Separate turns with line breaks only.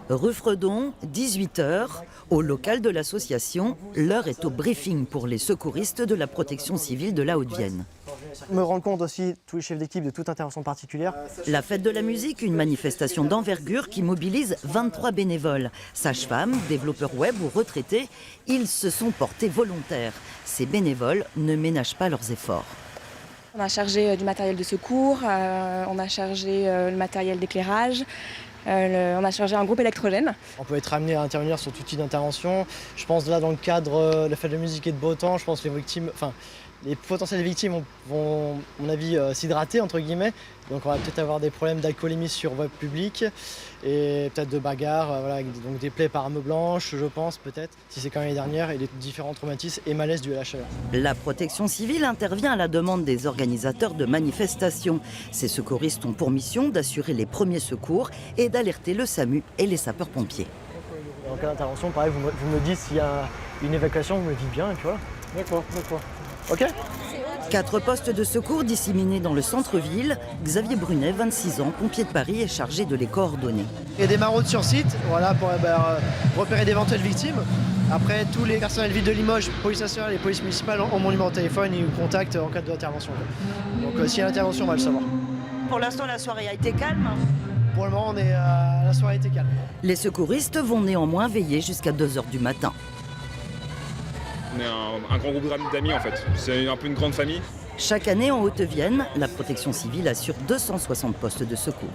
Rue Fredon, 18h, au local de l'association, l'heure est au briefing pour les secouristes de la protection civile de la Haute-Vienne.
Me rendre compte aussi, tous les chefs d'équipe, de toute intervention particulière.
La fête de la musique, une manifestation d'envergure qui mobilise 23 bénévoles. Sages-femmes, développeurs web ou retraités, ils se sont portés volontaires. Ces bénévoles ne ménagent pas leurs efforts.
On a chargé du matériel de secours, on a chargé le matériel d'éclairage, on a chargé un groupe électrogène.
On peut être amené à intervenir sur tout type d'intervention. Je pense là dans le cadre de la fête de la musique et de beau temps, je pense que les potentielles victimes vont, à mon avis, s'hydrater entre guillemets. Donc on va peut-être avoir des problèmes d'alcoolémie sur voie publique et peut-être de bagarres, donc des plaies par arme blanche, je pense peut-être, si c'est quand même l'année dernière, et des différents traumatismes et malaises dus à la chaleur.
La protection civile intervient à la demande des organisateurs de manifestations. Ces secouristes ont pour mission d'assurer les premiers secours et d'alerter le SAMU et les sapeurs-pompiers.
En cas d'intervention, pareil, vous me dites s'il y a une évacuation, vous me le dites bien et puis voilà. D'accord. Ok.
4 postes de secours disséminés dans le centre-ville. Xavier Brunet, 26 ans, pompier de Paris, est chargé de les coordonner.
Il y a des maraudes sur site, pour repérer d'éventuelles victimes. Après, tous les personnels ville de Limoges, police nationale et police municipale ont mon numéro de téléphone et ils contactent en cas d'intervention. Donc s'il y a l'intervention, on va le savoir.
Pour l'instant, la soirée a été calme.
Pour le moment, la soirée a été calme.
Les secouristes vont néanmoins veiller jusqu'à 2h du matin.
On est un grand groupe d'amis en fait, c'est un peu une grande famille.
Chaque année en Haute-Vienne, la protection civile assure 260 postes de secours.